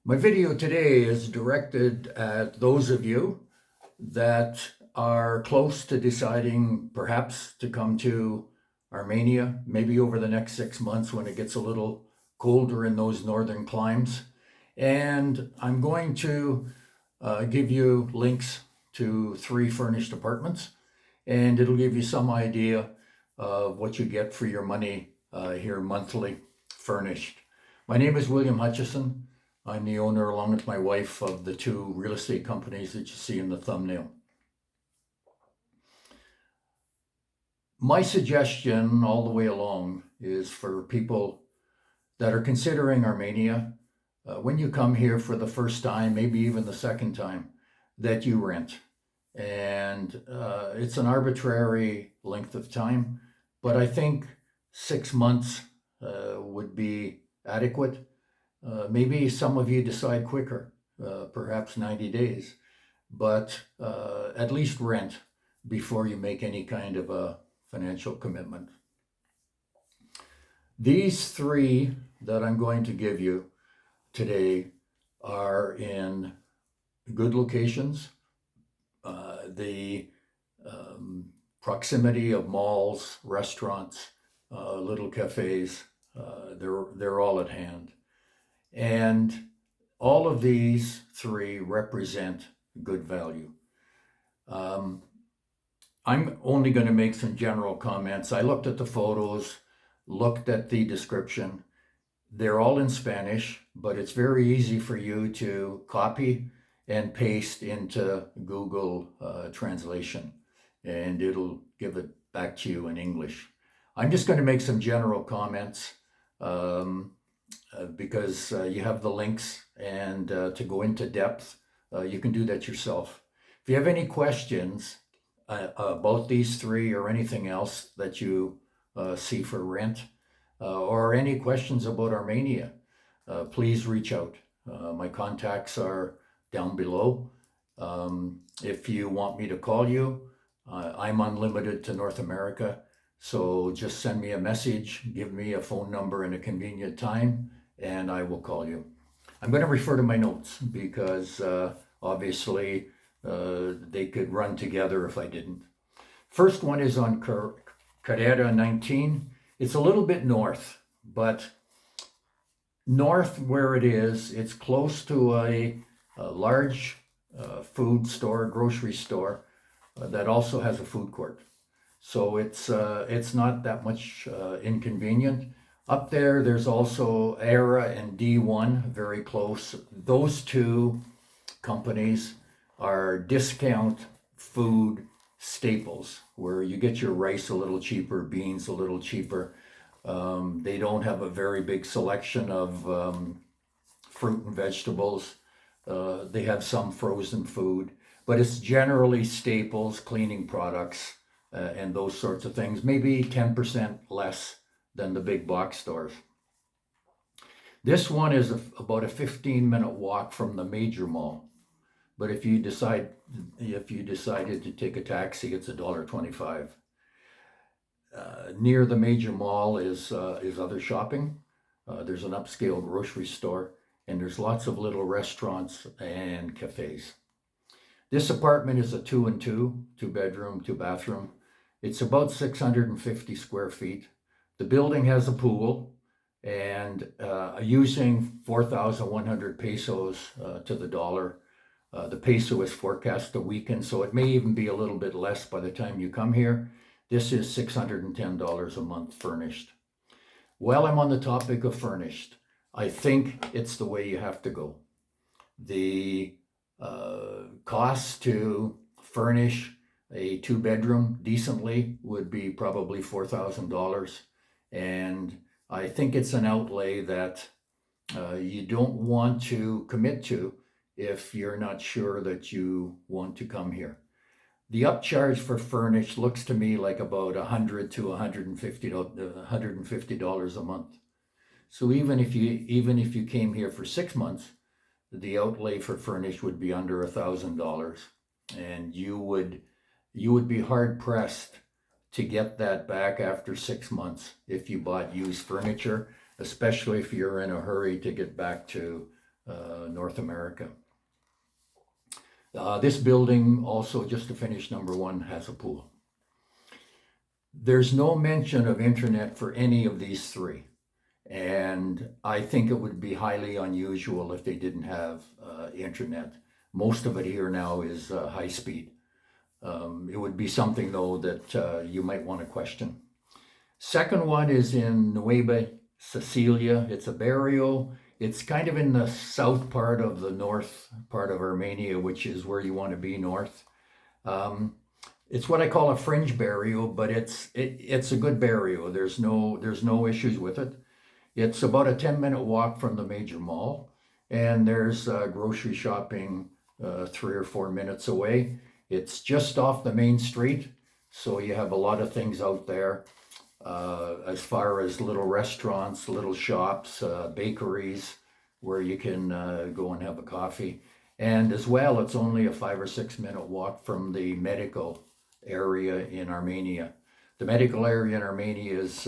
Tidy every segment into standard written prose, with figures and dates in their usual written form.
My video today is directed at those of you that are close to deciding perhaps to come to Armenia, maybe over the next 6 months when it gets a little colder in those northern climes. And I'm going to give you links to 3 furnished apartments, and it'll give you some idea of what you get for your money here monthly furnished. My name is William Hutchison. I'm the owner, along with my wife, of the 2 real estate companies that you see in the thumbnail. My suggestion all the way along is for people that are considering Armenia, when you come here for the first time, maybe even the second time, that you rent. And it's an arbitrary length of time, but I think 6 months would be adequate. Maybe some of you decide quicker, perhaps 90 days, but at least rent before you make any kind of a financial commitment. These 3 that I'm going to give you today are in good locations. The proximity of malls, restaurants, little cafes, they're all at hand. And all of these 3 represent good value. I'm only going to make some general comments. I looked at the photos, looked at the description. They're all in Spanish, but it's very easy for you to copy and paste into Google translation, and it'll give it back to you in English. I'm just going to make some general comments because you have the links, and to go into depth, you can do that yourself. If you have any questions about these 3 or anything else that you see for rent, or any questions about Armenia, please reach out. My contacts are down below. If you want me to call you, I'm unlimited to North America, so just send me a message, give me a phone number and a convenient time, and I will call you. I'm going to refer to my notes because obviously they could run together if I didn't. First one is on Carrera 19. It's a little bit north, but north where it is, it's close to a large food store, grocery store, that also has a food court. So it's not that much inconvenient. Up there, there's also ERA and D1, very close. Those 2 companies are discount food staples, where you get your rice a little cheaper, beans a little cheaper. They don't have a very big selection of fruit and vegetables. They have some frozen food, but it's generally staples, cleaning products, and those sorts of things, maybe 10% less than the big box stores. This one is about a 15-minute walk from the major mall. But if you decided to take a taxi, it's $1.25. Near the major mall is other shopping. There's an upscale grocery store, and there's lots of little restaurants and cafes. This apartment is a 2 and 2 bedroom, 2 bathroom. It's about 650 square feet. The building has a pool, and using 4,100 pesos to the dollar. The peso is forecast to weaken, so it may even be a little bit less by the time you come here. This is $610 a month furnished. While I'm on the topic of furnished, I think it's the way you have to go. The cost to furnish a 2-bedroom decently would be probably $4,000. And I think it's an outlay that you don't want to commit to if you're not sure that you want to come here. The upcharge for furnished looks to me like about $100 to $150 a month. So even if you came here for 6 months, the outlay for furnished would be under $1,000, and you would be hard pressed to get that back after 6 months if you bought used furniture, especially if you're in a hurry to get back to North America. This building also, just to finish number one, has a pool. There's no mention of internet for any of these three. And I think it would be highly unusual if they didn't have internet. Most of it here now is high speed. It would be something, though, that you might want to question. Second one is in Nueva Cecilia. It's a barrio. It's kind of in the south part of the north part of Armenia, which is where you want to be north. It's what I call a fringe barrio, but it's a good barrio. There's no issues with it. It's about a 10-minute walk from the major mall, and there's grocery shopping 3 or 4 minutes away. It's just off the main street, so you have a lot of things out there as far as little restaurants, little shops, bakeries where you can go and have a coffee. And as well, it's only a 5 or 6 minute walk from the medical area in Armenia. The medical area in Armenia is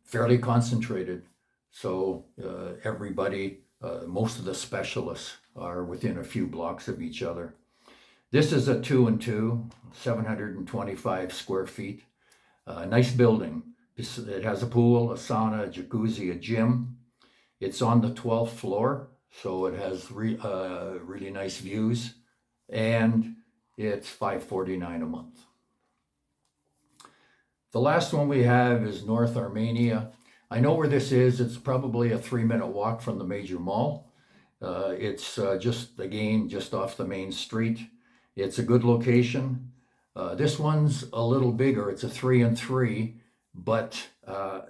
fairly concentrated. So everybody, most of the specialists are within a few blocks of each other. This is a 2-and-2, 725 square feet. Nice building. It has a pool, a sauna, a jacuzzi, a gym. It's on the 12th floor, so it has really nice views. And it's $549 a month. The last one we have is North Armenia. I know where this is. It's probably a 3-minute walk from the major mall. It's just off the main street. It's a good location. This one's a little bigger. It's a 3-and-3, but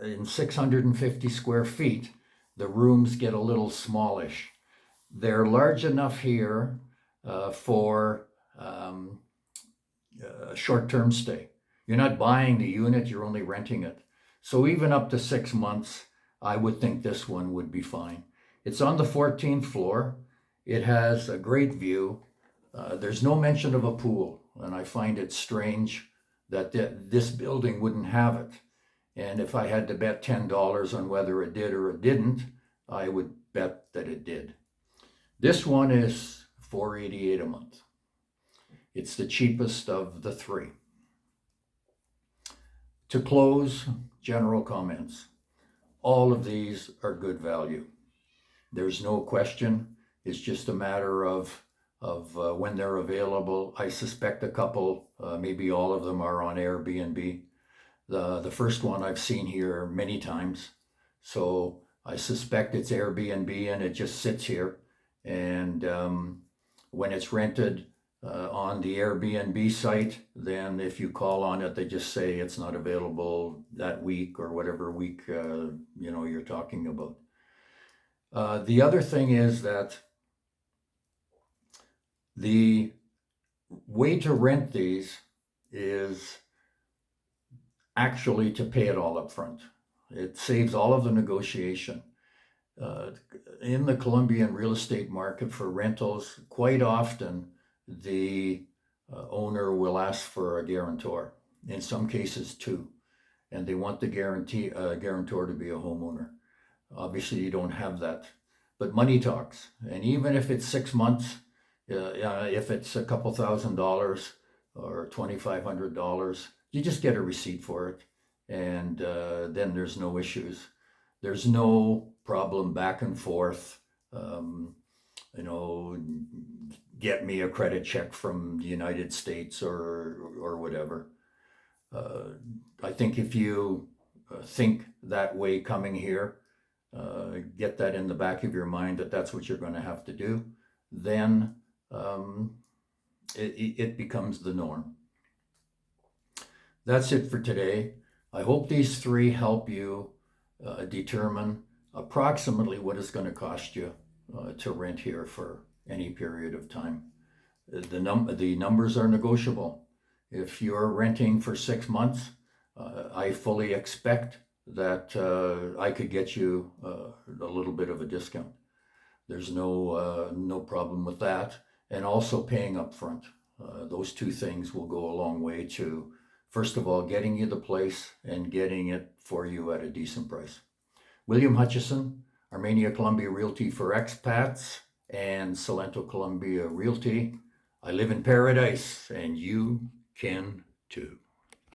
in 650 square feet, the rooms get a little smallish. They're large enough here for a short-term stay. You're not buying the unit, you're only renting it. So even up to 6 months, I would think this one would be fine. It's on the 14th floor. It has a great view. There's no mention of a pool, and I find it strange that this building wouldn't have it. And if I had to bet $10 on whether it did or it didn't, I would bet that it did. This one is $488 a month. It's the cheapest of the three. To close, general comments. All of these are good value. There's no question. It's just a matter of when they're available. I suspect a couple, maybe all of them are on Airbnb. The first one I've seen here many times. So I suspect it's Airbnb and it just sits here. And when it's rented on the Airbnb site, then if you call on it, they just say it's not available that week or whatever week you're talking about. The other thing is that the way to rent these is actually to pay it all up front. It saves all of the negotiation. In the Colombian real estate market for rentals, quite often the owner will ask for a guarantor, in some cases two, and they want the guarantor to be a homeowner. Obviously, you don't have that, but money talks. And even if it's 6 months, if it's a couple $1,000 or $2,500, you just get a receipt for it, and then there's no issues. There's no problem back and forth. Get me a credit check from the United States or whatever. I think if you think that way coming here, get that in the back of your mind that that's what you're going to have to do, then it becomes the norm. That's it for today. I hope these three help you determine approximately what it's going to cost you to rent here for any period of time. The numbers are negotiable. If you're renting for 6 months, I fully expect that I could get you a little bit of a discount. There's no problem with that. And also paying up front. Those two things will go a long way to, first of all, getting you the place and getting it for you at a decent price. William Hutchison, Armenia Columbia Realty for Expats and Salento Columbia Realty. I live in paradise, and you can too.